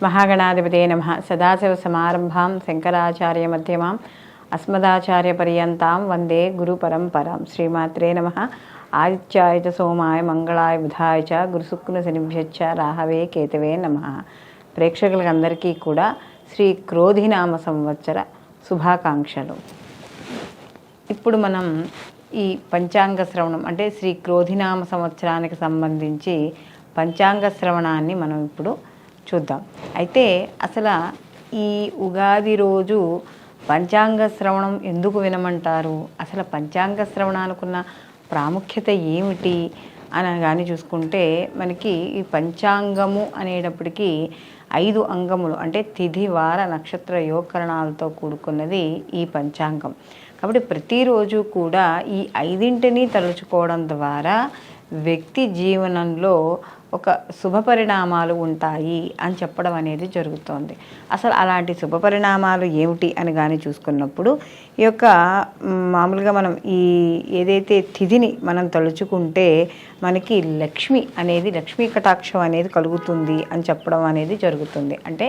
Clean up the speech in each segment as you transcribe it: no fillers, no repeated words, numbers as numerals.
మహాగణాధిపతయే నమః. సదాశివసమారంభాం శంకరాచార్యమధ్యమాం అస్మదాచార్యపర్యంతాం వందే గురుపరంపరాం. శ్రీమాత్రే నమః. ఆదిత్యాయ చ సోమాయ మంగళాయ బుధాయ చ గురుశుక్ర శనిభ్యశ్చ రాహవే కేతవే నమః. ప్రేక్షకులందరికీ కూడా శ్రీ క్రోధినామ సంవత్సర శుభాకాంక్షలు. ఇప్పుడు మనం ఈ పంచాంగ శ్రవణం అంటే శ్రీ క్రోధినామ సంవత్సరానికి సంబంధించి పంచాంగ శ్రవణాన్ని మనం ఇప్పుడు చూద్దాం. అయితే అసలు ఈ ఉగాది రోజు పంచాంగ శ్రవణం ఎందుకు వినమంటారు, అసలు పంచాంగ శ్రవణానికున్న ప్రాముఖ్యత ఏమిటి అని కానీ చూసుకుంటే మనకి ఈ పంచాంగము అనేటప్పటికీ 5 అంగములు అంటే తిథి వార నక్షత్ర యోగకరణాలతో కూడుకున్నది ఈ పంచాంగం. కాబట్టి ప్రతిరోజు కూడా ఈ 5ంటిని తలుచుకోవడం ద్వారా వ్యక్తి జీవనంలో ఒక శుభ పరిణామాలు ఉంటాయి అని చెప్పడం అనేది జరుగుతోంది. అసలు అలాంటి శుభ పరిణామాలు ఏమిటి అని కానీ చూసుకున్నప్పుడు ఈ యొక్క మామూలుగా మనం ఈ ఏదైతే తిథిని మనం తలుచుకుంటే మనకి లక్ష్మీ కటాక్షం అనేది కలుగుతుంది అని చెప్పడం అనేది జరుగుతుంది. అంటే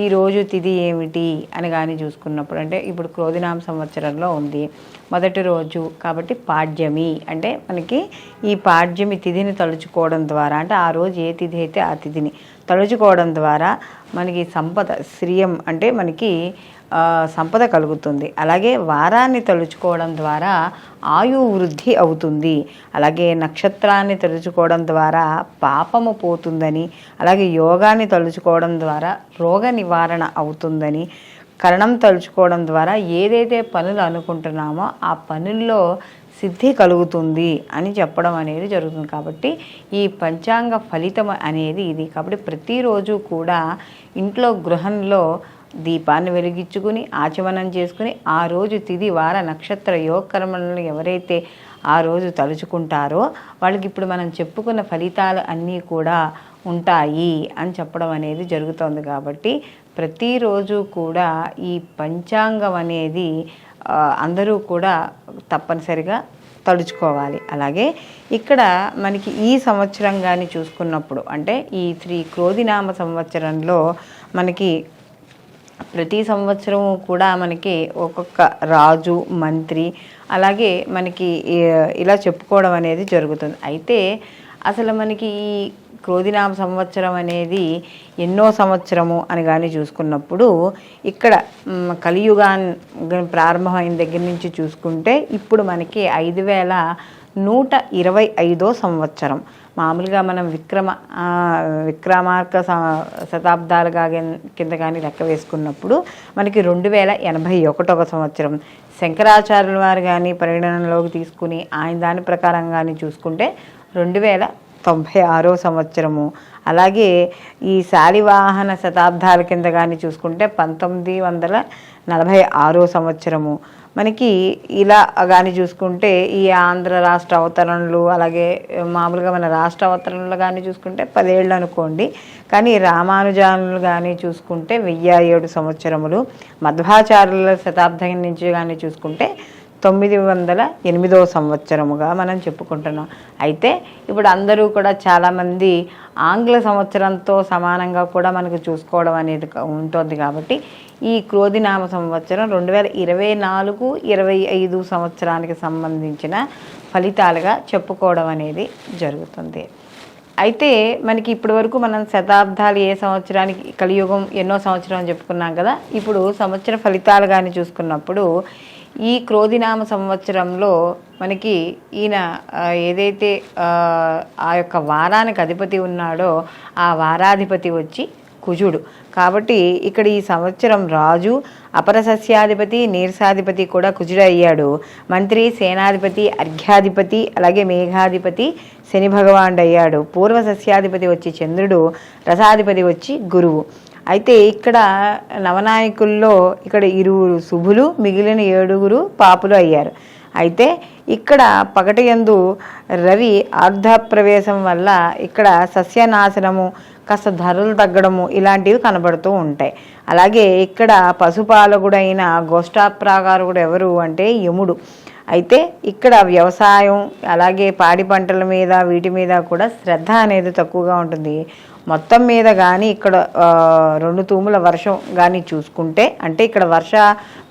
ఈరోజు తిథి ఏమిటి అని కానీ చూసుకున్నప్పుడు అంటే ఇప్పుడు క్రోధినామ సంవత్సరంలో ఉంది మొదటి రోజు కాబట్టి పాడ్యమి, అంటే మనకి ఈ పాడ్యమి తిథిని తలుచుకోవడం ద్వారా అంటే ఆ రోజు ఏ తిథి అయితే ఆ తిథిని తలుచుకోవడం ద్వారా మనకి సంపద శ్రియం అంటే మనకి సంపద కలుగుతుంది. అలాగే వారాన్ని తలుచుకోవడం ద్వారా ఆయు వృద్ధి అవుతుంది. అలాగే నక్షత్రాన్ని తలుచుకోవడం ద్వారా పాపము పోతుందని, అలాగే యోగాన్ని తలుచుకోవడం ద్వారా రోగ నివారణ అవుతుందని, కరణం తలుచుకోవడం ద్వారా ఏదైతే పనులు అనుకుంటున్నామో ఆ పనుల్లో సిద్ధి కలుగుతుంది అని చెప్పడం అనేది జరుగుతుంది. కాబట్టి ఈ పంచాంగ ఫలితం అనేది ఇది. కాబట్టి ప్రతిరోజు కూడా ఇంట్లో గృహంలో దీపాన్ని వెలిగించుకుని ఆచమనం చేసుకుని ఆ రోజు తిథి వార నక్షత్ర యోగకర్మలను ఎవరైతే ఆ రోజు తలుచుకుంటారో వాళ్ళకి ఇప్పుడు మనం చెప్పుకున్న ఫలితాలు అన్నీ కూడా ఉంటాయి అని చెప్పడం అనేది జరుగుతుంది. కాబట్టి ప్రతిరోజు కూడా ఈ పంచాంగం అనేది అందరూ కూడా తప్పనిసరిగా తలుచుకోవాలి. అలాగే ఇక్కడ మనకి ఈ సంవత్సరం కానీ చూసుకున్నప్పుడు అంటే ఈ శ్రీ క్రోధినామ సంవత్సరంలో మనకి ప్రతి సంవత్సరము కూడా మనకి ఒక్కొక్క రాజు మంత్రి అలాగే మనకి ఇలా చెప్పుకోవడం అనేది జరుగుతుంది. అయితే అసలు మనకి ఈ క్రోధినామ సంవత్సరం అనేది ఎన్నో సంవత్సరము అని కానీ చూసుకున్నప్పుడు ఇక్కడ కలియుగాన్ని ప్రారంభమైన దగ్గర నుంచి చూసుకుంటే ఇప్పుడు మనకి 5125వ సంవత్సరం. మామూలుగా మనం విక్రమార్క శతాబ్దాలుగా కింద కానీ లెక్క వేసుకున్నప్పుడు మనకి 2081వ సంవత్సరం. శంకరాచార్యుల వారు కానీ పరిగణనలోకి తీసుకుని ఆయన దాని ప్రకారం కానీ చూసుకుంటే 2096వ సంవత్సరము. అలాగే ఈ శాలివాహన శతాబ్దాల కింద కానీ చూసుకుంటే 1946వ సంవత్సరము. మనకి ఇలా కానీ చూసుకుంటే ఈ ఆంధ్ర రాష్ట్ర అవతరణలు అలాగే మామూలుగా మన రాష్ట్ర అవతరణలు కానీ చూసుకుంటే 10 ఏళ్ళు అనుకోండి. కానీ రామానుజానులు కానీ చూసుకుంటే 1007 సంవత్సరములు. మధ్వాచార్యుల శతాబ్దం నుంచి కానీ చూసుకుంటే 908వ సంవత్సరముగా మనం చెప్పుకుంటున్నాం. అయితే ఇప్పుడు అందరూ కూడా చాలామంది ఆంగ్ల సంవత్సరంతో సమానంగా కూడా మనకు చూసుకోవడం అనేది ఉంటుంది. కాబట్టి ఈ క్రోధినామ సంవత్సరం 2024-25 సంవత్సరానికి సంబంధించిన ఫలితాలుగా చెప్పుకోవడం అనేది జరుగుతుంది. అయితే మనకి ఇప్పటి వరకు మనం శతాబ్దాలు ఏ సంవత్సరానికి కలియుగం ఎన్నో సంవత్సరం చెప్పుకున్నాం కదా. ఇప్పుడు సంవత్సర ఫలితాలు కానీ చూసుకున్నప్పుడు ఈ క్రోధినామ సంవత్సరంలో మనకి ఈయన ఏదైతే ఆ యొక్క వారానికి అధిపతి ఉన్నాడో ఆ వారాధిపతి వచ్చి కుజుడు. కాబట్టి ఇక్కడ ఈ సంవత్సరం రాజు అపర సస్యాధిపతి నీరసాధిపతి కూడా కుజుడు అయ్యాడు. మంత్రి సేనాధిపతి అర్ఘ్యాధిపతి అలాగే మేఘాధిపతి శని భగవానుడు అయ్యాడు. పూర్వ సస్యాధిపతి వచ్చి చంద్రుడు, రసాధిపతి వచ్చి గురువు. అయితే ఇక్కడ నవనాయకుల్లో ఇక్కడ 2 శుభులు మిగిలిన 7 పాపులు అయ్యారు. అయితే ఇక్కడ పగటియందు రవి ఆర్ధప్రవేశం వల్ల ఇక్కడ సస్యనాశనము కాస్త ధరలు తగ్గడము ఇలాంటివి కనబడుతూ ఉంటాయి. అలాగే ఇక్కడ పశుపాలకుడైన గోష్ఠాప్రాకారకుడు ఎవరు అంటే యముడు. అయితే ఇక్కడ వ్యవసాయం అలాగే పాడి పంటల మీద వీటి మీద కూడా శ్రద్ధ అనేది తక్కువగా ఉంటుంది. మొత్తం మీద కానీ ఇక్కడ 2 తూముల వర్షం కానీ చూసుకుంటే, అంటే ఇక్కడ వర్ష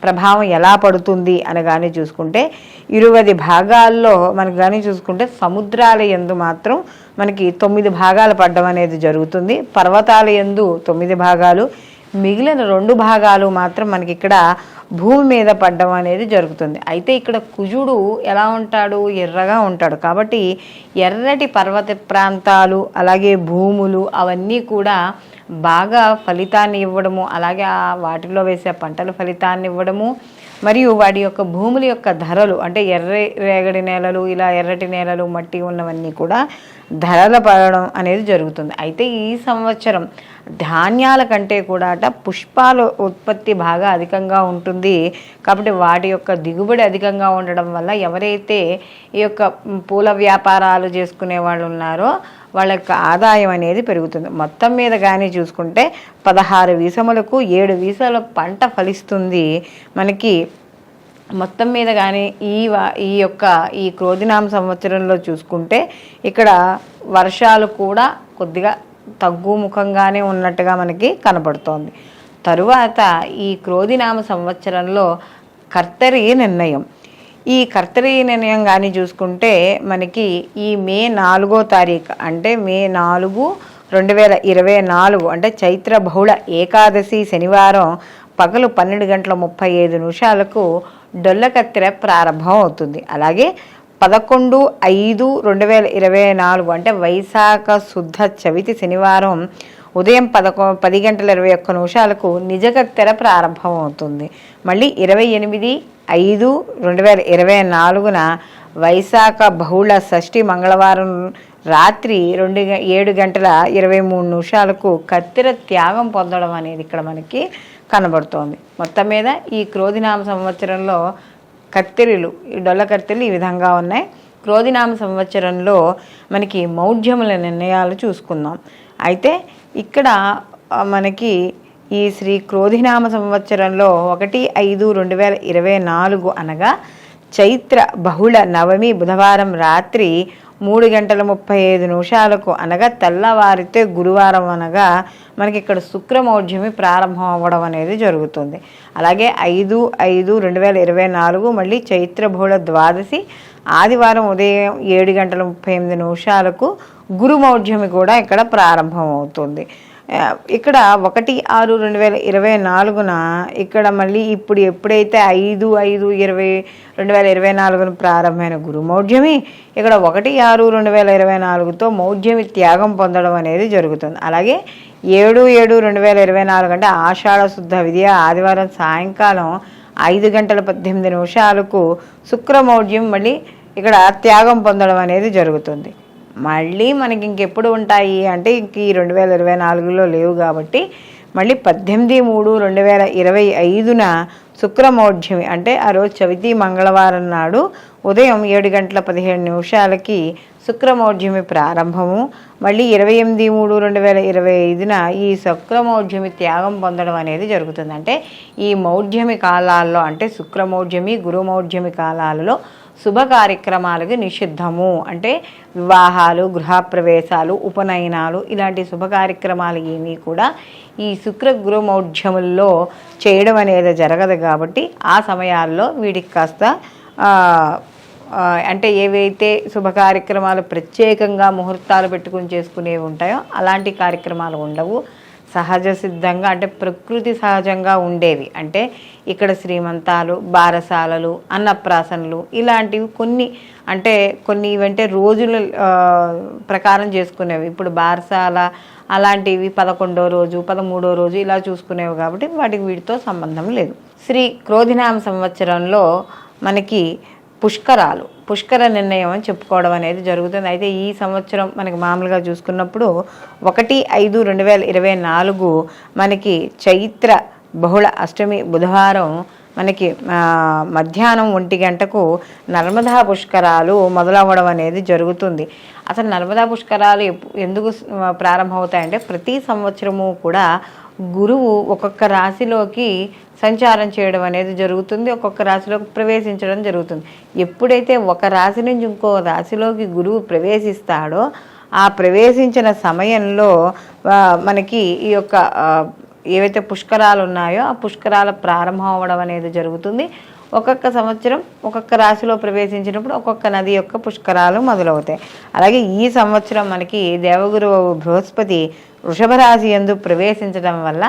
ప్రభావం ఎలా పడుతుంది అని కానీ చూసుకుంటే 20 భాగాల్లో మనకు కానీ చూసుకుంటే సముద్రాల యందు మాత్రం మనకి 9 భాగాలు పడడం అనేది జరుగుతుంది. పర్వతాల యందు 9 భాగాలు, మిగిలిన 2 భాగాలు మాత్రం మనకి ఇక్కడ భూమి మీద పడ్డం అనేది జరుగుతుంది. అయితే ఇక్కడ కుజుడు ఎలా ఉంటాడు? ఎర్రగా ఉంటాడు. కాబట్టి ఎర్రటి పర్వత ప్రాంతాలు అలాగే భూములు అవన్నీ కూడా బాగా ఫలితాన్ని ఇవ్వడము, అలాగే వాటిలో వేసే పంటల ఫలితాన్ని ఇవ్వడము, మరియు వాటి యొక్క భూముల యొక్క ధరలు అంటే రేగడి నేలలు, ఇలా ఎర్రటి నేలలు, మట్టి ఉన్నవన్నీ కూడా ధరలు పడడం అనేది జరుగుతుంది. అయితే ఈ సంవత్సరం ధాన్యాల కంటే కూడా పుష్పాల ఉత్పత్తి బాగా అధికంగా ఉంటుంది. కాబట్టి వాటి యొక్క దిగుబడి అధికంగా ఉండడం వల్ల ఎవరైతే ఈ యొక్క పూల వ్యాపారాలు చేసుకునే వాళ్ళు ఉన్నారో వాళ్ళ యొక్క ఆదాయం అనేది పెరుగుతుంది. మొత్తం మీద కానీ చూసుకుంటే 16 వీసములకు 7 వీసల పంట ఫలిస్తుంది మనకి. మొత్తం మీద కానీ ఈ యొక్క క్రోధినామ సంవత్సరంలో చూసుకుంటే ఇక్కడ వర్షాలు కూడా కొద్దిగా తగ్గుముఖంగానే ఉన్నట్టుగా మనకి కనపడుతోంది. తరువాత ఈ క్రోధినామ సంవత్సరంలో కర్తరి నిర్ణయం. ఈ కర్తరి నిర్ణయం కానీ చూసుకుంటే మనకి ఈ మే 4వ తారీఖు అంటే మే 4, 2024 అంటే చైత్ర బహుళ ఏకాదశి శనివారం పగలు 12:35 డొల్లకత్తెర ప్రారంభం అవుతుంది. అలాగే 11/5/2024 అంటే వైశాఖ శుద్ధ చవితి శనివారం ఉదయం 10:21 నిజకత్తెర ప్రారంభం అవుతుంది. మళ్ళీ 28/5/2024 వైశాఖ బహుళ షష్ఠి మంగళవారం రాత్రి 7:23 కత్తెర త్యాగం పొందడం అనేది ఇక్కడ మనకి కనబడుతోంది. మొత్తం మీద ఈ క్రోధినామ సంవత్సరంలో కత్తెరలు, ఈ డొల్ల కత్తెరలు ఈ విధంగా ఉన్నాయి. క్రోధినామ సంవత్సరంలో మనకి మౌఢ్యముల నిర్ణయాలు చూసుకుందాం. అయితే ఇక్కడ మనకి ఈ శ్రీ క్రోధినామ సంవత్సరంలో 1/5/2024 అనగా చైత్ర బహుళ నవమి బుధవారం రాత్రి 3:35 అనగా తెల్లవారితే గురువారం అనగా మనకి ఇక్కడ శుక్రమౌఢ్యమి ప్రారంభం అవ్వడం అనేది జరుగుతుంది. అలాగే 5/5/2024 మళ్ళీ చైత్ర బహుళ ద్వాదశి ఆదివారం ఉదయం 7:38 గురుమౌఢ్యమి కూడా ఇక్కడ ప్రారంభం అవుతుంది. ఇక్కడ 1/6/2024 ఇక్కడ మళ్ళీ ఇప్పుడు ఎప్పుడైతే 5/5/2024 ప్రారంభమైన గురుమౌఢ్యమి ఇక్కడ 1/6/2024తో మౌఢ్యమి త్యాగం పొందడం అనేది జరుగుతుంది. అలాగే 7/7/2024 అంటే ఆషాఢ శుద్ధ విద్య ఆదివారం సాయంకాలం 5:18 శుక్రమౌఢ్యం మళ్ళీ ఇక్కడ త్యాగం పొందడం అనేది జరుగుతుంది. మళ్ళీ మనకి ఇంకెప్పుడు ఉంటాయి అంటే ఇంక ఈ 2024లో లేవు కాబట్టి మళ్ళీ 18/3/2025 శుక్రమౌఢ్యమి అంటే ఆ రోజు చవితి మంగళవారం నాడు ఉదయం 7:17 శుక్రమౌఢ్యమి ప్రారంభము. మళ్ళీ 28/3/2025 ఈ శుక్రమౌఢ్యమి త్యాగం పొందడం అనేది జరుగుతుంది. అంటే ఈ మౌఢ్యమి కాలాల్లో అంటే శుక్రమౌఢ్యమి గురుమౌఢ్యమి కాలాలలో శుభ కార్యక్రమాలకు నిషిద్ధము. అంటే వివాహాలు, గృహప్రవేశాలు, ఉపనయనాలు ఇలాంటి శుభ కార్యక్రమాలు ఏమీ కూడా ఈ శుక్ర గురుమౌఢ్యముల్లో చేయడం అనేది జరగదు. కాబట్టి ఆ సమయాల్లో వీటికి కాస్త అంటే ఏవైతే శుభ కార్యక్రమాలు ప్రత్యేకంగా ముహూర్తాలు పెట్టుకుని చేసుకునేవి ఉంటాయో అలాంటి కార్యక్రమాలు ఉండవు. సహజ సిద్ధంగా అంటే ప్రకృతి సహజంగా ఉండేవి అంటే ఇక్కడ శ్రీమంతాలు, బారసాలలు, అన్నప్రాసనలు ఇలాంటివి కొన్ని అంటే కొన్ని ఇవంటే రోజుల ప్రకారం చేసుకునేవి. ఇప్పుడు బారసాల అలాంటివి 11వ రోజు 13వ రోజు ఇలా చూసుకునేవి కాబట్టి వాటికి వీటితో సంబంధం లేదు. శ్రీ క్రోధినామ సంవత్సరంలో మనకి పుష్కర నిర్ణయం అని చెప్పుకోవడం అనేది జరుగుతుంది. అయితే ఈ సంవత్సరం మనకి మామూలుగా చూసుకున్నప్పుడు 1/5/2024 మనకి చైత్ర బహుళ అష్టమి బుధవారం మనకి మధ్యాహ్నం 1 గంటకు నర్మదా పుష్కరాలు మొదలవ్వడం అనేది జరుగుతుంది. అసలు నర్మదా పుష్కరాలు ఎందుకు ప్రారంభమవుతాయంటే ప్రతి సంవత్సరము కూడా గురువు ఒక్కొక్క రాశిలోకి సంచారం చేయడం అనేది జరుగుతుంది, ఒక్కొక్క రాశిలోకి ప్రవేశించడం జరుగుతుంది. ఎప్పుడైతే ఒక రాశి నుంచి ఇంకో రాశిలోకి గురువు ప్రవేశిస్తాడో ఆ ప్రవేశించిన సమయంలో మనకి ఈ యొక్క ఏవైతే పుష్కరాలు ఉన్నాయో ఆ పుష్కరాల ప్రారంభం అవ్వడం అనేది జరుగుతుంది. ఒక్కొక్క సంవత్సరం ఒక్కొక్క రాశిలో ప్రవేశించినప్పుడు ఒక్కొక్క నది యొక్క పుష్కరాలు మొదలవుతాయి. అలాగే ఈ సంవత్సరం మనకి దేవగురువు బృహస్పతి వృషభ రాశి యందు ప్రవేశించడం వల్ల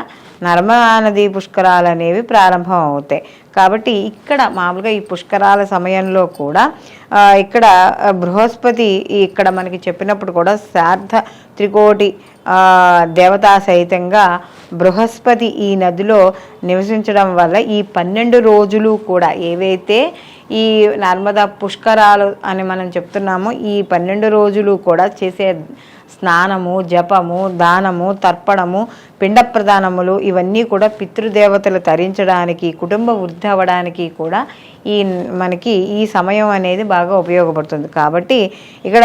నర్మదా నది పుష్కరాలు అనేవి ప్రారంభం అవుతాయి. కాబట్టి ఇక్కడ మామూలుగా ఈ పుష్కరాల సమయంలో కూడా ఇక్కడ బృహస్పతి ఇక్కడ మనకి చెప్పినప్పుడు కూడా శ్రాద్ధ త్రికోటి దేవతా సహితంగా బృహస్పతి ఈ నదిలో నివసించడం వల్ల ఈ 12 రోజులు కూడా ఏవైతే ఈ నర్మదా పుష్కరాలు అని మనం చెప్తున్నామో ఈ 12 రోజులు కూడా చేసే స్నానము, జపము, దానము, తర్పణము, పిండ ప్రదానములు ఇవన్నీ కూడా పితృదేవతలు తరించడానికి, కుటుంబ వృద్ధి అవ్వడానికి కూడా మనకి ఈ సమయం అనేది బాగా ఉపయోగపడుతుంది. కాబట్టి ఇక్కడ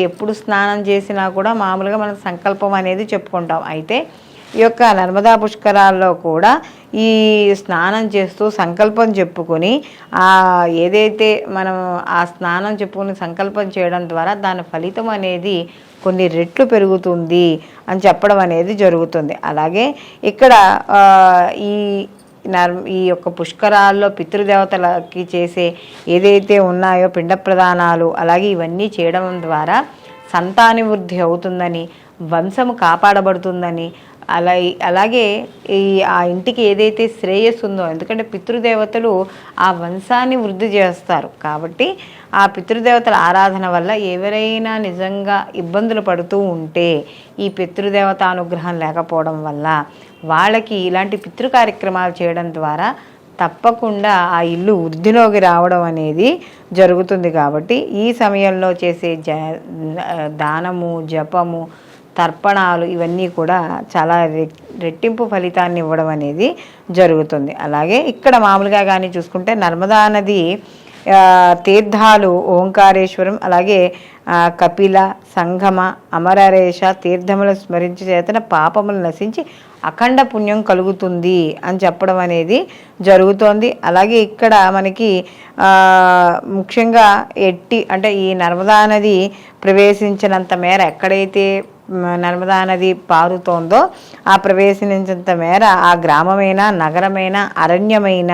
ఎప్పుడు స్నానం చేసినా కూడా మామూలుగా మనం సంకల్పం అనేది చెప్పుకుంటాం. అయితే ఈ యొక్క నర్మదా పుష్కరాల్లో కూడా ఈ స్నానం చేస్తూ సంకల్పం చెప్పుకొని ఏదైతే మనం ఆ స్నానం చెప్పుకొని సంకల్పం చేయడం ద్వారా దాని ఫలితం అనేది కొన్ని రెట్లు పెరుగుతుంది అని చెప్పడం అనేది జరుగుతుంది. అలాగే ఇక్కడ ఈ యొక్క పుష్కరాల్లో పితృదేవతలకి చేసే ఏదైతే ఉన్నాయో పిండ ప్రదానాలు అలాగే ఇవన్నీ చేయడం ద్వారా సంతాన వృద్ధి అవుతుందని, వంశము కాపాడబడుతుందని, అలాగే ఆ ఇంటికి ఏదైతే శ్రేయస్సు ఉందో, ఎందుకంటే పితృదేవతలు ఆ వంశాన్ని వృద్ధి చేస్తారు కాబట్టి ఆ పితృదేవతల ఆరాధన వల్ల ఎవరైనా నిజంగా ఇబ్బందులు పడుతూ ఉంటే ఈ పితృదేవత అనుగ్రహం లేకపోవడం వల్ల వాళ్ళకి ఇలాంటి పితృ కార్యక్రమాలు చేయడం ద్వారా తప్పకుండా ఆ ఇల్లు వృద్ధిలోకి రావడం అనేది జరుగుతుంది. కాబట్టి ఈ సమయంలో చేసే దానము, జపము, తర్పణాలు ఇవన్నీ కూడా చాలా రెట్టింపు ఫలితాన్ని ఇవ్వడం అనేది జరుగుతుంది. అలాగే ఇక్కడ మామూలుగా కానీ చూసుకుంటే నర్మదా నది తీర్థాలు ఓంకారేశ్వరం, అలాగే కపిల, సంగమ, అమరరేష తీర్థములు స్మరించి చేతన పాపములు నశించి అఖండ పుణ్యం కలుగుతుంది అని చెప్పడం అనేది జరుగుతోంది. అలాగే ఇక్కడ మనకి ముఖ్యంగా ఈ నర్మదా నది ప్రవేశించినంత మేర ఎక్కడైతే నర్మదా నది పారుతోందో ఆ ప్రవేశించినంత మేర ఆ గ్రామమైనా, నగరమైనా, అరణ్యమైన,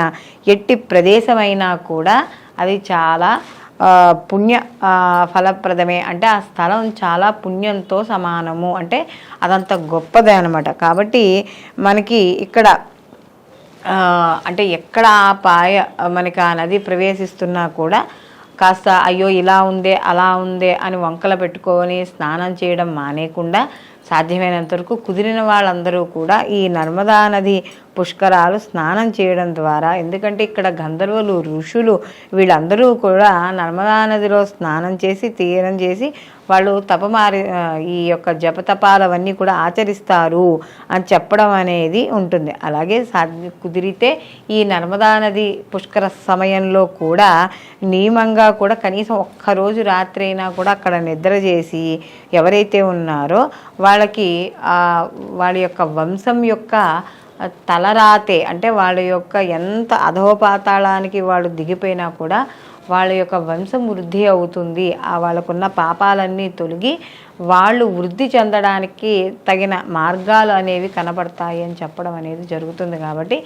ఎట్టి ప్రదేశమైనా కూడా అది చాలా పుణ్య ఫలప్రదమే. అంటే ఆ స్థలం చాలా పుణ్యంతో సమానము, అంటే అదంత గొప్పదే అనమాట. కాబట్టి మనకి ఇక్కడ ఎక్కడ ఆ పాయ మనకి ఆ నది ప్రవేశిస్తున్నా కూడా కాస్త అయ్యో ఇలా ఉందే అలా ఉందే అని వంకలు పెట్టుకొని స్నానం చేయడం మానేయకుండా సాధ్యమైనంత వరకు కుదిరిన వాళ్ళందరూ కూడా ఈ నర్మదా నది పుష్కరాలు స్నానం చేయడం ద్వారా, ఎందుకంటే ఇక్కడ గంధర్వులు, ఋషులు వీళ్ళందరూ కూడా నర్మదా నదిలో స్నానం చేసి తీరం చేసి వాళ్ళు ఈ యొక్క జపతపాలవన్నీ కూడా ఆచరిస్తారు అని చెప్పడం అనేది ఉంటుంది. అలాగే కుదిరితే ఈ నర్మదా నది పుష్కర సమయంలో కూడా నియమంగా కూడా కనీసం ఒక్కరోజు రాత్రి అయినా కూడా అక్కడ నిద్ర చేసి ఎవరైతే ఉన్నారో వాళ్ళకి వాళ్ళ యొక్క వంశం యొక్క తలరాతే, అంటే వాళ్ళ యొక్క ఎంత అధోపాతాళానికి వాళ్ళు దిగిపోయినా కూడా వాళ్ళ యొక్క వంశం వృద్ధి అవుతుంది, వాళ్ళకున్న పాపాలన్నీ తొలగి వాళ్ళు వృద్ధి చెందడానికి తగిన మార్గాలు అనేవి కనబడతాయి అని చెప్పడం అనేది జరుగుతుంది. కాబట్టి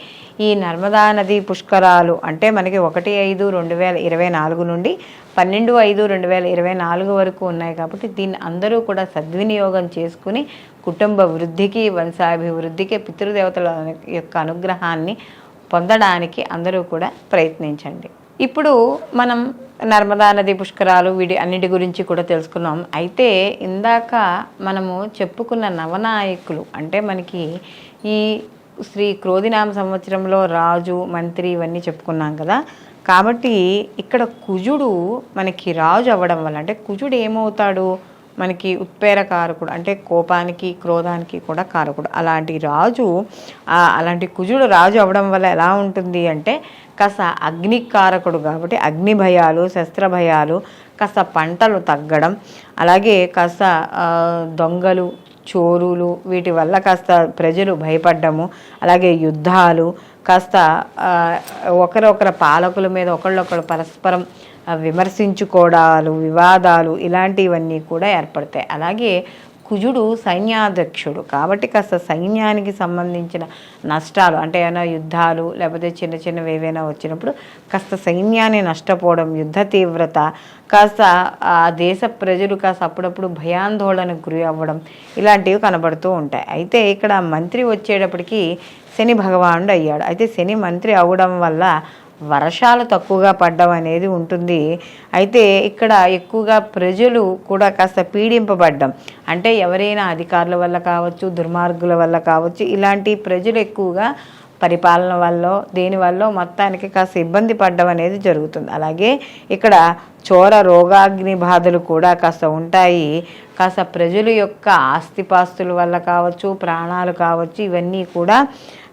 ఈ నర్మదా నది పుష్కరాలు అంటే మనకి 1/5/2024 నుండి 12/5/2024 వరకు ఉన్నాయి. కాబట్టి దీన్ని అందరూ కూడా సద్వినియోగం చేసుకుని కుటుంబ వృద్ధికి, వంశాభివృద్ధికి, పితృదేవతల యొక్క అనుగ్రహాన్ని పొందడానికి అందరూ కూడా ప్రయత్నించండి. ఇప్పుడు మనం నర్మదా నది పుష్కరాలు అన్నిటి గురించి కూడా తెలుసుకున్నాం. అయితే ఇందాక మనము చెప్పుకున్న నవనాయకులు అంటే మనకి ఈ శ్రీ క్రోధినామ సంవత్సరంలో రాజు, మంత్రి ఇవన్నీ చెప్పుకున్నాం కదా. కాబట్టి ఇక్కడ కుజుడు మనకి రాజు అవ్వడం వల్ల, అంటే కుజుడు ఏమవుతాడు మనకి ఉత్ప్రేరకారకుడు, అంటే కోపానికి, క్రోధానికి కూడా కారకుడు. అలాంటి కుజుడు రాజు అవ్వడం వల్ల ఎలా ఉంటుంది అంటే కాస్త అగ్నికారకుడు కాబట్టి అగ్ని భయాలు, శస్త్ర భయాలు, కాస్త పంటలు తగ్గడం, అలాగే కాస్త దొంగలు, చోరులు వీటి వల్ల కాస్త ప్రజలు భయపడ్డము, అలాగే యుద్ధాలు, కాస్త ఒకరొకరు పాలకుల మీద ఒకళ్ళొకరు పరస్పరం విమర్శించుకోవడాలు, వివాదాలు ఇలాంటివన్నీ కూడా ఏర్పడతాయి. అలాగే కుజుడు సైన్యాధ్యక్షుడు కాబట్టి కాస్త సైన్యానికి సంబంధించిన నష్టాలు అంటే ఏమైనా యుద్ధాలు లేకపోతే చిన్న చిన్నవి ఏవైనా వచ్చినప్పుడు కాస్త సైన్యాన్ని నష్టపోవడం, యుద్ధ తీవ్రత, కాస్త ఆ దేశ ప్రజలు కాస్త అప్పుడప్పుడు భయాందోళనకు గురి అవ్వడం ఇలాంటివి కనబడుతూ ఉంటాయి. అయితే ఇక్కడ మంత్రి వచ్చేటప్పటికి శని భగవానుడు అయ్యాడు. అయితే శని మంత్రి అవ్వడం వల్ల వర్షాలు తక్కువగా పడ్డం అనేది ఉంటుంది. అయితే ఇక్కడ ఎక్కువగా ప్రజలు కూడా కాస్త పీడింపబడ్డం అంటే ఎవరైనా అధికారుల వల్ల కావచ్చు, దుర్మార్గుల వల్ల కావచ్చు, ఇలాంటి ప్రజలు ఎక్కువగా పరిపాలన వల్ల దేనివల్ల మొత్తానికి కాస్త ఇబ్బంది పడ్డం అనేది జరుగుతుంది. అలాగే ఇక్కడ చోర రోగాగ్ని బాధలు కూడా కాస్త ఉంటాయి. కాస్త ప్రజల యొక్క ఆస్తిపాస్తుల వల్ల కావచ్చు, ప్రాణాలు కావచ్చు, ఇవన్నీ కూడా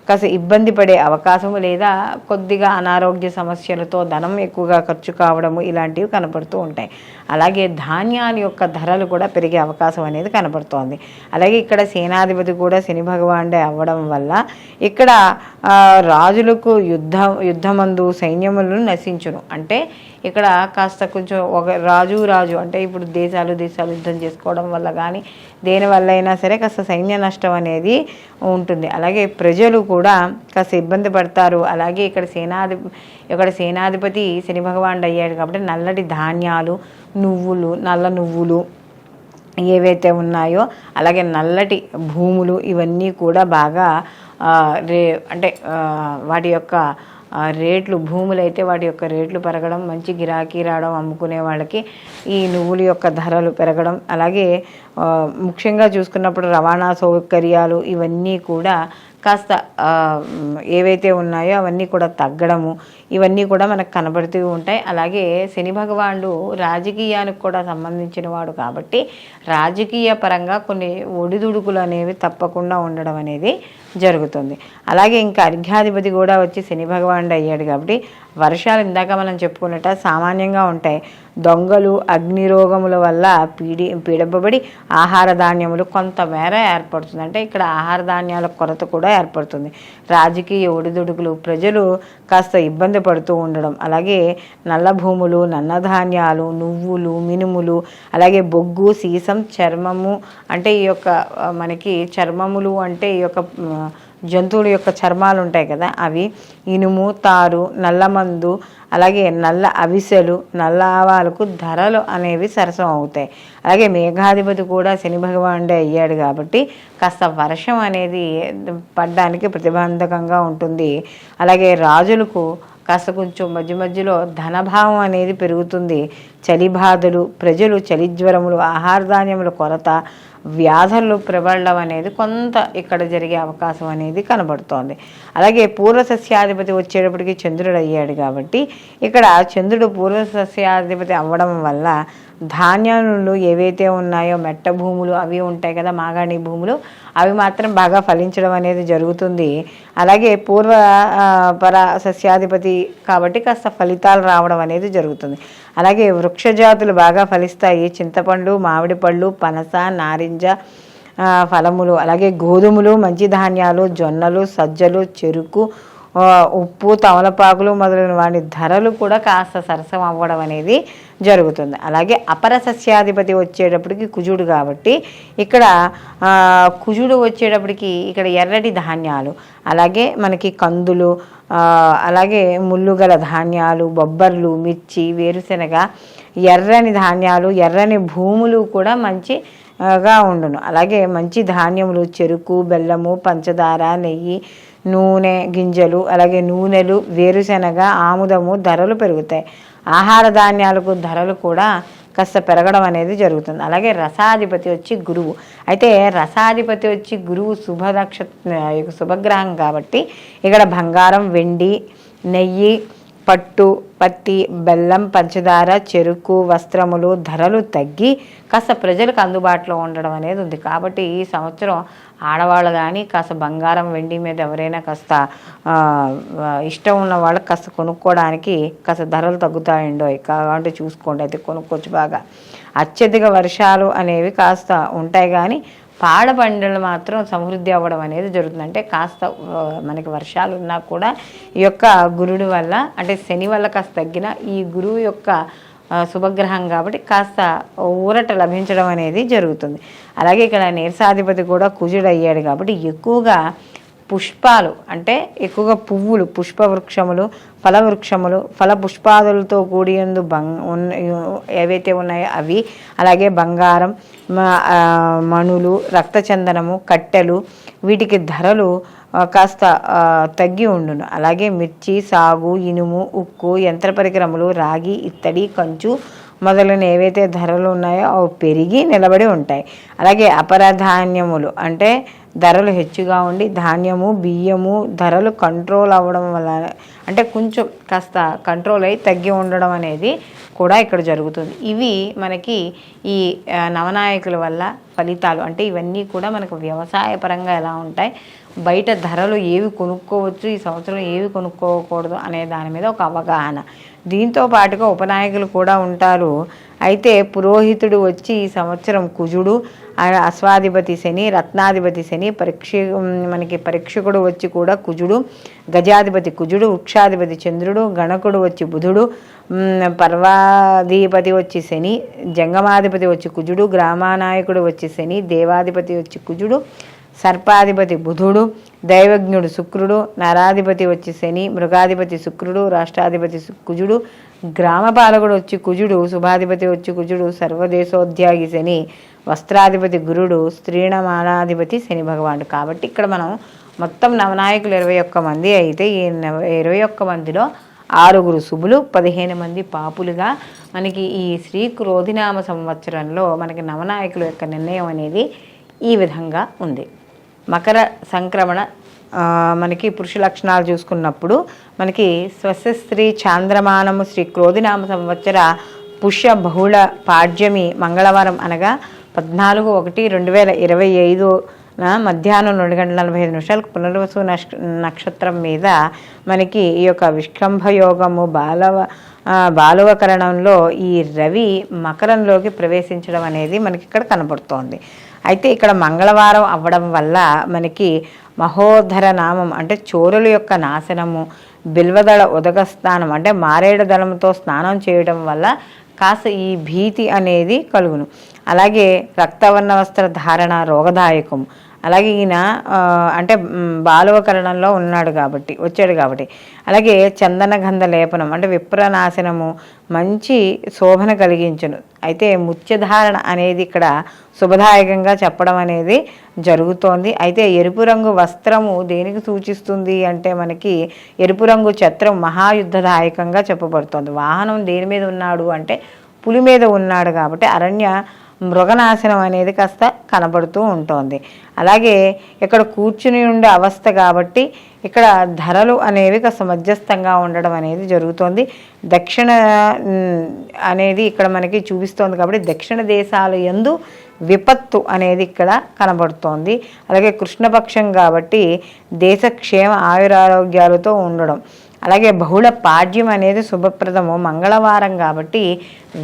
కాస్త ఇబ్బంది పడే అవకాశము లేదా కొద్దిగా అనారోగ్య సమస్యలతో ధనం ఎక్కువగా ఖర్చు కావడము ఇలాంటివి కనపడుతూ ఉంటాయి. అలాగే ధాన్యాల యొక్క ధరలు కూడా పెరిగే అవకాశం అనేది కనపడుతోంది. అలాగే ఇక్కడ సేనాధిపతి కూడా శని భగవానుడే అవ్వడం వల్ల ఇక్కడ రాజులకు యుద్ధమందు సైన్యములను నశించును. అంటే ఇక్కడ కాస్త కొంచెం ఒక రాజు అంటే ఇప్పుడు దేశాలు యుద్ధం చేసుకోవడం వల్ల కానీ దేనివల్ల అయినా సరే కాస్త సైన్య నష్టం అనేది ఉంటుంది. అలాగే ప్రజలు కూడా కాస్త ఇబ్బంది పడతారు. అలాగే ఇక్కడ సేనాధిపతి శని భగవానుడు అయ్యాడు కాబట్టి నల్లటి ధాన్యాలు, నువ్వులు, నల్ల నువ్వులు ఏవైతే ఉన్నాయో అలాగే నల్లటి భూములు ఇవన్నీ కూడా బాగా అంటే వాటి యొక్క రేట్లు భూములు అయితే వాటి యొక్క రేట్లు పెరగడం, మంచి గిరాకీ రావడం, అమ్ముకునే వాళ్ళకి ఈ నువ్వుల యొక్క ధరలు పెరగడం, అలాగే ముఖ్యంగా చూసుకున్నప్పుడు రవాణా సౌకర్యాలు ఇవన్నీ కూడా కాస్త ఏవైతే ఉన్నాయో అవన్నీ కూడా తగ్గడము ఇవన్నీ కూడా మనకు కనబడుతూ ఉంటాయి. అలాగే శని భగవానుడు రాజకీయానికి కూడా సంబంధించిన వాడు కాబట్టి రాజకీయ పరంగా కొన్ని ఒడిదుడుకులు అనేవి తప్పకుండా ఉండడం అనేది జరుగుతుంది. అలాగే ఇంకా అర్ఘ్యాధిపతి కూడా వచ్చి శని భగవానుడు అయ్యాడు కాబట్టి వర్షాలు ఇందాక మనం చెప్పుకున్నట్టు సామాన్యంగా ఉంటాయి. దొంగలు, అగ్నిరోగముల వల్ల పీడింపబడి ఆహార ధాన్యములు కొంతమేర ఏర్పడుతుంది. అంటే ఇక్కడ ఆహార ధాన్యాల కొరత కూడా ఏర్పడుతుంది. రాజకీయ ఒడిదుడుకులు, ప్రజలు కాస్త ఇబ్బంది పడుతూ ఉండడం, అలాగే నల్ల భూములు, నన్నధాన్యాలు, నువ్వులు, మినుములు, అలాగే బొగ్గు, సీసం, చర్మము అంటే ఈ యొక్క మనకి చర్మములు అంటే ఈ యొక్క జంతువుల యొక్క చర్మాలు ఉంటాయి కదా అవి, ఇనుము, తారు, నల్లమందు, అలాగే నల్ల అవిసెలు, నల్ల ఆవాలకు ధరలు అనేవి సరసం అవుతాయి. అలాగే మేఘాధిపతి కూడా శని భగవానుడే అయ్యాడు కాబట్టి కాస్త వర్షం అనేది పడడానికి ప్రతిబంధకంగా ఉంటుంది. అలాగే రాజులకు కాస్త కొంచెం మధ్యలో ధనభావం అనేది పెరుగుతుంది. చలి బాధలు, ప్రజలు చలిజ్వరములు, ఆహార ధాన్యముల కొరత, వ్యాధులు ప్రబలడం అనేది కొంత ఇక్కడ జరిగే అవకాశం అనేది కనబడుతోంది. అలాగే పూర్వ సస్యాధిపతి వచ్చేటప్పటికి చంద్రుడు అయ్యాడు కాబట్టి ఇక్కడ చంద్రుడు పూర్వ సస్యాధిపతి అవ్వడం వల్ల ధాన్యాలు ఏవైతే ఉన్నాయో మెట్ట భూములు అవి ఉంటాయి కదా, మాగాణి భూములు, అవి మాత్రం బాగా ఫలించడం అనేది జరుగుతుంది. అలాగే పూర్వ పర సస్యాధిపతి కాబట్టి కాస్త ఫలితాలు రావడం అనేది జరుగుతుంది. అలాగే వృక్షజాతులు బాగా ఫలిస్తాయి. చింతపండు, మామిడి పళ్ళు, పనస, నారింజ ఫలములు, అలాగే గోధుమలు, మంచి ధాన్యాలు, జొన్నలు, సజ్జలు, చెరుకు, ఉప్పు, తమలపాకులు మొదలైన వాటి ధరలు కూడా కాస్త సరసం అవ్వడం అనేది జరుగుతుంది. అలాగే అపర సస్యాధిపతి వచ్చేటప్పటికి కుజుడు కాబట్టి ఇక్కడ కుజుడు వచ్చేటప్పటికి ఇక్కడ ఎర్రటి ధాన్యాలు, అలాగే మనకి కందులు, అలాగే ముళ్ళుగల ధాన్యాలు, బొబ్బర్లు, మిర్చి, వేరుశెనగ, ఎర్రని ధాన్యాలు, ఎర్రని భూములు కూడా మంచిగా ఉండును. అలాగే మంచి ధాన్యములు, చెరుకు, బెల్లము, పంచదార, నెయ్యి, నూనె గింజలు, అలాగే నూనెలు, వేరుశెనగ, ఆముదము ధరలు పెరుగుతాయి. ఆహార ధాన్యాలకు ధరలు కూడా కాస్త పెరగడం అనేది జరుగుతుంది. అలాగే రసాధిపతి వచ్చి గురువు. అయితే రసాధిపతి వచ్చి గురువు శుభగ్రహం కాబట్టి ఇక్కడ బంగారం, వెండి, నెయ్యి, పట్టు, పత్తి, బెల్లం, పంచదార, చెరుకు, వస్త్రములు ధరలు తగ్గి కాస్త ప్రజలకు అందుబాటులో ఉండడం అనేది ఉంది. కాబట్టి ఈ సంవత్సరం ఆడవాళ్ళు కానీ కాస్త బంగారం, వెండి మీద ఎవరైనా కాస్త ఇష్టం ఉన్న వాళ్ళకి కాస్త కొనుక్కోవడానికి కాస్త ధరలు తగ్గుతాయండో కాబట్టి చూసుకోండి. అయితే కొనుక్కోవచ్చు బాగా. అత్యధిక వర్షాలు అనేవి కాస్త ఉంటాయి కానీ పాడ పంటలు మాత్రం సమృద్ధి అవ్వడం అనేది జరుగుతుంది. అంటే కాస్త మనకి వర్షాలు ఉన్నా కూడా ఈ యొక్క గురుడు వల్ల, అంటే శని వల్ల కాస్త తగ్గిన ఈ గురువు యొక్క శుభగ్రహం కాబట్టి కాస్త ఊరట లభించడం అనేది జరుగుతుంది. అలాగే ఇక్కడ నీరసాధిపతి కూడా కుజుడు అయ్యాడు కాబట్టి ఎక్కువగా పుష్పాలు, అంటే ఎక్కువగా పువ్వులు, పుష్పవృక్షములు, ఫలవృక్షములు, ఫల పుష్పాదులతో కూడినందు ఏవైతే ఉన్నాయో అవి, అలాగే బంగారం, మణులు, రక్తచందనము, కట్టెలు, వీటికి ధరలు కాస్త తగ్గి ఉండును. అలాగే మిర్చి, సాగు, ఇనుము, ఉక్కు, యంత్ర పరికరములు, రాగి, ఇత్తడి, కంచు మొదలైన ఏవైతే ధరలు ఉన్నాయో అవి పెరిగి నిలబడి ఉంటాయి. అలాగే అపరధాన్యములు, అంటే ధరలు హెచ్చుగా ఉండి ధాన్యము, బియ్యము ధరలు కంట్రోల్ అవ్వడం వల్ల, అంటే కొంచెం కాస్త కంట్రోల్ అయ్యి తగ్గి ఉండడం అనేది కూడా ఇక్కడ జరుగుతుంది. ఇవి మనకి ఈ నవనాయకుల వల్ల ఫలితాలు. అంటే ఇవన్నీ కూడా మనకు వ్యవసాయ పరంగా ఎలా ఉంటాయి, బయట ధరలు ఏవి కొనుక్కోవచ్చు, ఈ సంవత్సరం ఏవి కొనుక్కోకూడదు అనే దాని మీద ఒక అవగాహన. దీంతో పాటుగా ఉపనాయకులు కూడా ఉంటారు. అయితే పురోహితుడు వచ్చి ఈ సంవత్సరం కుజుడు, అశ్వాధిపతి శని, రత్నాధిపతి శని, మనకి పరీక్షకుడు వచ్చి కూడా కుజుడు, గజాధిపతి కుజుడు, వృక్షాధిపతి చంద్రుడు, గణకుడు వచ్చి బుధుడు, పర్వాధిపతి వచ్చి శని, జంగమాధిపతి వచ్చి కుజుడు, గ్రామానాయకుడు వచ్చి శని, దేవాధిపతి వచ్చి కుజుడు, సర్పాధిపతి బుధుడు, దైవజ్ఞుడు శుక్రుడు, నరాధిపతి వచ్చి శని, మృగాధిపతి శుక్రుడు, రాష్ట్రాధిపతి కుజుడు, గ్రామపాలకుడు వచ్చి కుజుడు, శుభాధిపతి వచ్చి కుజుడు, సర్వదేశోద్యాగి శని, వస్త్రాధిపతి గురుడు, స్త్రీణమానాధిపతి శని భగవానుడు. కాబట్టి ఇక్కడ మనం మొత్తం నవనాయకులు 21 మంది అయితే ఈ 21 మందిలో 6 శుభులు, 15 మంది పాపులుగా మనకి ఈ శ్రీ క్రోధినామ సంవత్సరంలో మనకి నవనాయకుల యొక్క నిర్ణయం అనేది ఈ విధంగా ఉంది. మకర సంక్రమణ మనకి పురుష లక్షణాలు చూసుకున్నప్పుడు మనకి స్వస్త్రీ చాంద్రమానము శ్రీ క్రోధినామ సంవత్సర పుష్య బహుళ పాడ్యమి మంగళవారం అనగా 14/1/2025 మధ్యాహ్నం 2:45 పునర్వసు నక్షత్రం మీద మనకి ఈ యొక్క విష్కంభ యోగము బాలువకరణంలో ఈ రవి మకరంలోకి ప్రవేశించడం అనేది మనకి ఇక్కడ కనబడుతోంది. అయితే ఇక్కడ మంగళవారం అవ్వడం వల్ల మనకి మహోధర నామం, అంటే చోరుల యొక్క నాశనము, బిల్వదళ ఉదక స్నానం, అంటే మారేడు దళంతో స్నానం చేయడం వల్ల కాస్త ఈ భీతి అనేది కలుగును. అలాగే రక్తవర్ణ వస్త్ర ధారణ రోగదాయకం. అలాగే ఈయన అంటే బాలువకరణంలో వచ్చాడు కాబట్టి అలాగే చందన గంధ లేపనం, అంటే విప్రనాశనము, మంచి శోభన కలిగించును. అయితే ముత్యధారణ అనేది ఇక్కడ శుభదాయకంగా చెప్పడం అనేది జరుగుతోంది. అయితే ఎరుపు రంగు వస్త్రము దేనికి సూచిస్తుంది అంటే మనకి ఎరుపు రంగు ఛత్రం మహాయుద్ధదాయకంగా చెప్పబడుతోంది. వాహనం దేని మీద ఉన్నాడు అంటే పులి మీద ఉన్నాడు కాబట్టి అరణ్య మృగనాశనం అనేది కాస్త కనబడుతూ ఉంటుంది. అలాగే ఇక్కడ కూర్చుని ఉండే అవస్థ కాబట్టి ఇక్కడ ధరలు అనేవి కాస్త మధ్యస్థంగా ఉండడం అనేది జరుగుతుంది. దక్షిణ అనేది ఇక్కడ మనకి చూపిస్తోంది కాబట్టి దక్షిణ దేశాల యందు విపత్తు అనేది ఇక్కడ కనబడుతోంది. అలాగే కృష్ణపక్షం కాబట్టి దేశ క్షేమ ఆయురారోగ్యాలతో ఉండడం. అలాగే బహుళ పాడ్యం అనేది శుభప్రదము, మంగళవారం కాబట్టి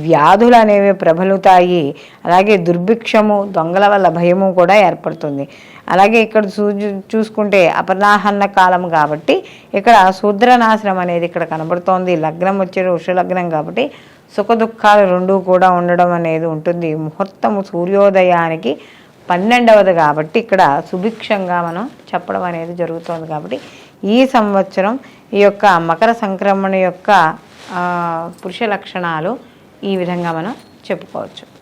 వ్యాధులు అనేవి ప్రబలుతాయి. అలాగే దుర్భిక్షము, దొంగల వల్ల భయము కూడా ఏర్పడుతుంది. అలాగే ఇక్కడ చూసుకుంటే అపరాహ్న కాలం కాబట్టి ఇక్కడ శూద్రనాశనం అనేది ఇక్కడ కనబడుతోంది. లగ్నం వచ్చే వృషలగ్నం కాబట్టి సుఖ దుఃఖాలు రెండూ కూడా ఉండడం అనేది ఉంటుంది. ముహూర్తము సూర్యోదయానికి 12వది కాబట్టి ఇక్కడ సుభిక్షంగా మనం చెప్పడం అనేది జరుగుతుంది. కాబట్టి ఈ సంవత్సరం ఈ యొక్క మకర సంక్రమణ యొక్క పురుష లక్షణాలు ఈ విధంగా మనం చెప్పుకోవచ్చు.